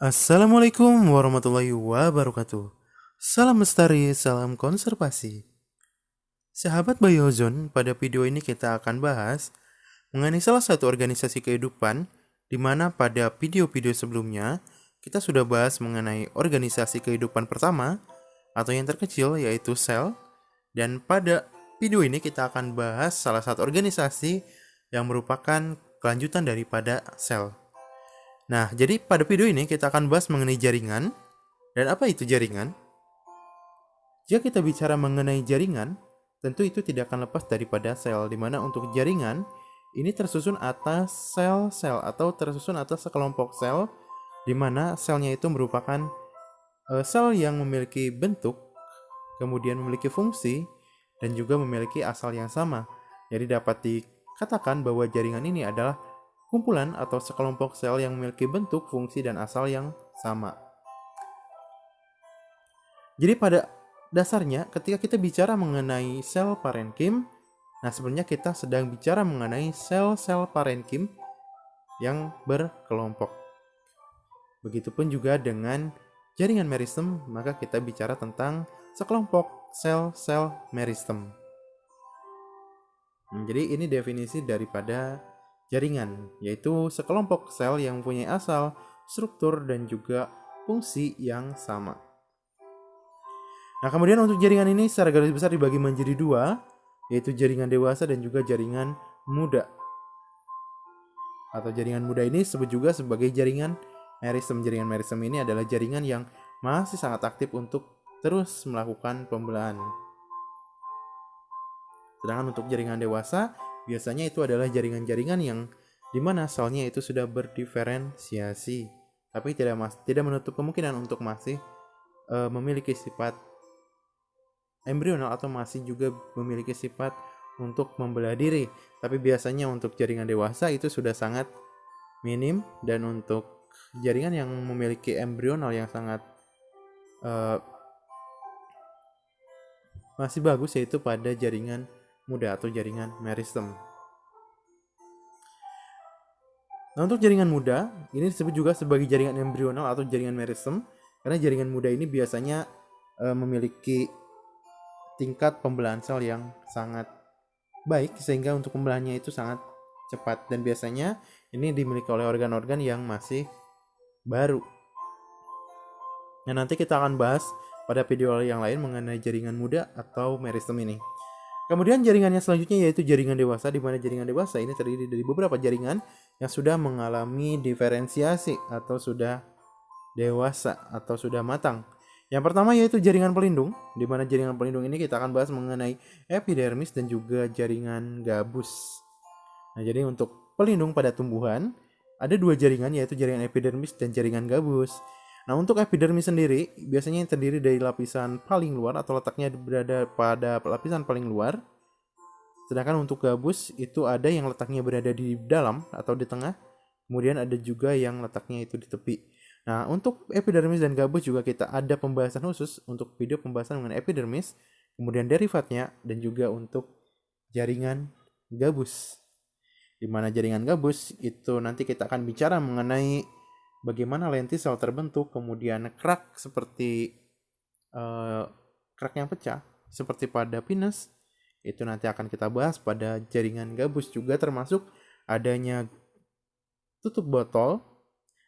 Assalamualaikum warahmatullahi wabarakatuh. Salam lestari, salam konservasi. Sahabat Biozone, pada video ini kita akan bahas mengenai salah satu organisasi kehidupan di mana pada video-video sebelumnya kita sudah bahas mengenai organisasi kehidupan pertama atau yang terkecil yaitu sel, dan pada video ini kita akan bahas salah satu organisasi yang merupakan kelanjutan daripada sel. Nah, jadi pada video ini kita akan bahas mengenai jaringan. Dan apa itu jaringan? Jika kita bicara mengenai jaringan, tentu itu tidak akan lepas daripada sel, di mana untuk jaringan ini tersusun atas sel-sel atau tersusun atas sekelompok sel, di mana selnya itu merupakan sel yang memiliki bentuk, kemudian memiliki fungsi, dan juga memiliki asal yang sama. Jadi dapat dikatakan bahwa jaringan ini adalah kumpulan atau sekelompok sel yang memiliki bentuk, fungsi, dan asal yang sama. Jadi pada dasarnya ketika kita bicara mengenai sel parenkim, nah sebenarnya kita sedang bicara mengenai sel-sel parenkim yang berkelompok. Begitupun juga dengan jaringan meristem, maka kita bicara tentang sekelompok sel-sel meristem. Jadi ini definisi daripada jaringan, yaitu sekelompok sel yang mempunyai asal, struktur, dan juga fungsi yang sama. Nah, kemudian untuk jaringan ini secara garis besar dibagi menjadi dua, yaitu jaringan dewasa dan juga jaringan muda. Atau jaringan muda ini disebut juga sebagai jaringan meristem. Jaringan meristem ini adalah jaringan yang masih sangat aktif untuk terus melakukan pembelahan. Sedangkan untuk jaringan dewasa, biasanya itu adalah jaringan-jaringan yang dimana selnya itu sudah berdiferensiasi, tapi tidak menutup kemungkinan untuk masih memiliki sifat embryonal atau masih juga memiliki sifat untuk membelah diri. Tapi biasanya untuk jaringan dewasa itu sudah sangat minim, dan untuk jaringan yang memiliki embryonal yang sangat masih bagus yaitu pada jaringan muda atau jaringan meristem. Nah, untuk jaringan muda ini disebut juga sebagai jaringan embryonal atau jaringan meristem, karena jaringan muda ini biasanya memiliki tingkat pembelahan sel yang sangat baik, sehingga untuk pembelahannya itu sangat cepat, dan biasanya ini dimiliki oleh organ-organ yang masih baru. Nah, nanti kita akan bahas pada video yang lain mengenai jaringan muda atau meristem ini. Kemudian jaringan yang selanjutnya yaitu jaringan dewasa, di mana jaringan dewasa ini terdiri dari beberapa jaringan yang sudah mengalami diferensiasi atau sudah dewasa atau sudah matang. Yang pertama yaitu jaringan pelindung, di mana jaringan pelindung ini kita akan bahas mengenai epidermis dan juga jaringan gabus. Nah, jadi untuk pelindung pada tumbuhan ada dua jaringan, yaitu jaringan epidermis dan jaringan gabus. Nah, untuk epidermis sendiri biasanya terdiri dari lapisan paling luar atau letaknya berada pada lapisan paling luar. Sedangkan untuk gabus itu ada yang letaknya berada di dalam atau di tengah. Kemudian ada juga yang letaknya itu di tepi. Nah, untuk epidermis dan gabus juga kita ada pembahasan khusus untuk video pembahasan mengenai epidermis, kemudian derivatnya, dan juga untuk jaringan gabus. Di mana jaringan gabus itu nanti kita akan bicara mengenai bagaimana lentisel terbentuk, kemudian kerak seperti kerak yang pecah seperti pada pinus, itu nanti akan kita bahas pada jaringan gabus. Juga termasuk adanya tutup botol,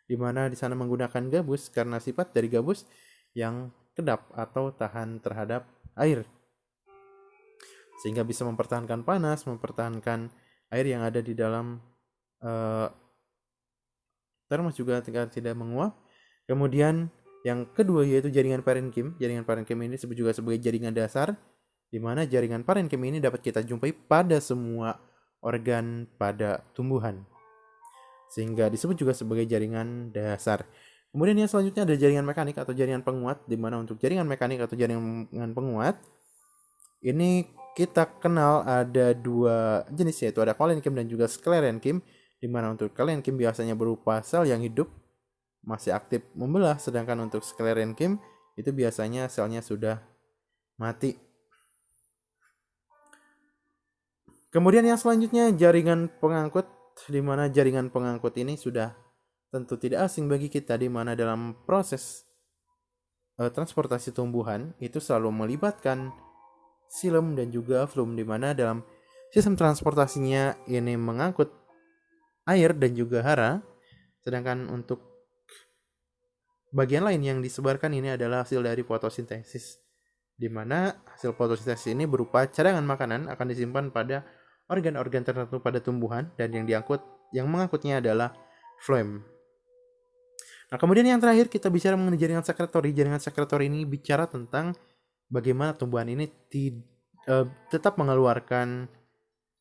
di mana di sana menggunakan gabus karena sifat dari gabus yang kedap atau tahan terhadap air, sehingga bisa mempertahankan panas, mempertahankan air yang ada di dalam termos juga tidak menguap. Kemudian yang kedua yaitu jaringan parenkim. Jaringan parenkim ini disebut juga sebagai jaringan dasar, di mana jaringan parenkim ini dapat kita jumpai pada semua organ pada tumbuhan, sehingga disebut juga sebagai jaringan dasar. Kemudian yang selanjutnya ada jaringan mekanik atau jaringan penguat, di mana untuk jaringan mekanik atau jaringan penguat ini kita kenal ada dua jenis, yaitu ada kolenkim dan juga sklerenkim, di mana untuk kolenkim biasanya berupa sel yang hidup masih aktif membelah, sedangkan untuk sklerenkim itu biasanya selnya sudah mati. Kemudian yang selanjutnya jaringan pengangkut, di mana jaringan pengangkut ini sudah tentu tidak asing bagi kita, di mana dalam proses transportasi tumbuhan itu selalu melibatkan xilem dan juga flum, di mana dalam sistem transportasinya ini mengangkut air dan juga hara, sedangkan untuk bagian lain yang disebarkan ini adalah hasil dari fotosintesis, di mana hasil fotosintesis ini berupa cadangan makanan akan disimpan pada organ-organ tertentu pada tumbuhan, dan yang mengangkutnya adalah phloem. Nah, kemudian yang terakhir kita bicara mengenai jaringan sekretori. Jaringan sekretori ini bicara tentang bagaimana tumbuhan ini tetap mengeluarkan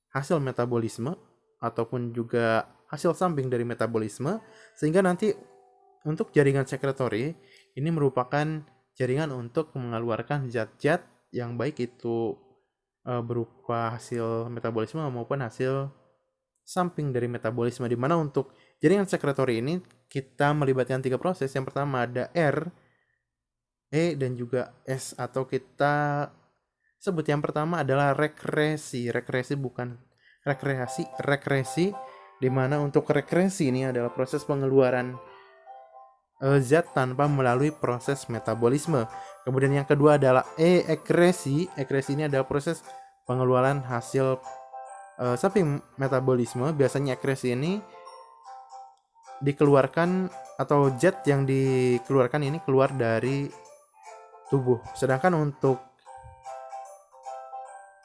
hasil metabolisme ataupun juga hasil samping dari metabolisme, sehingga nanti untuk jaringan sekretori ini merupakan jaringan untuk mengeluarkan zat-zat yang baik itu berupa hasil metabolisme maupun hasil samping dari metabolisme, di mana untuk jaringan sekretori ini kita melibatkan 3 proses. Yang pertama ada R, E, dan juga S, atau kita sebut yang pertama adalah rekresi. Rekresi bukan rekresi, di mana untuk rekresi ini adalah proses pengeluaran zat tanpa melalui proses metabolisme. Kemudian yang kedua adalah ekresi. Ekresi ini adalah proses pengeluaran hasil samping metabolisme. Biasanya ekresi ini dikeluarkan atau zat yang dikeluarkan ini keluar dari tubuh. Sedangkan untuk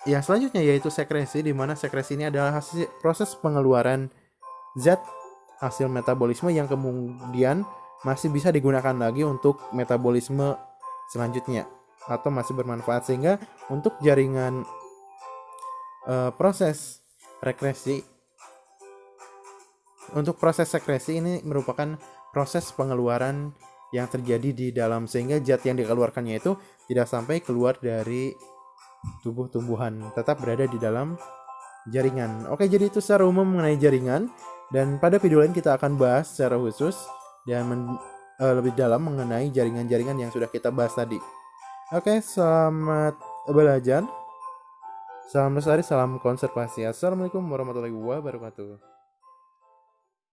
yang selanjutnya yaitu sekresi, di mana sekresi ini adalah proses pengeluaran zat hasil metabolisme yang kemudian masih bisa digunakan lagi untuk metabolisme selanjutnya atau masih bermanfaat, sehingga untuk jaringan proses rekresi, untuk proses sekresi ini merupakan proses pengeluaran yang terjadi di dalam, sehingga zat yang dikeluarkannya itu tidak sampai keluar dari tubuh tumbuhan, tetap berada di dalam jaringan. Oke, jadi itu secara umum mengenai jaringan, dan pada video lain kita akan bahas secara khusus dan lebih dalam mengenai jaringan-jaringan yang sudah kita bahas tadi. Oke, selamat belajar. Salam lestari, salam konservasi. Assalamualaikum warahmatullahi wabarakatuh.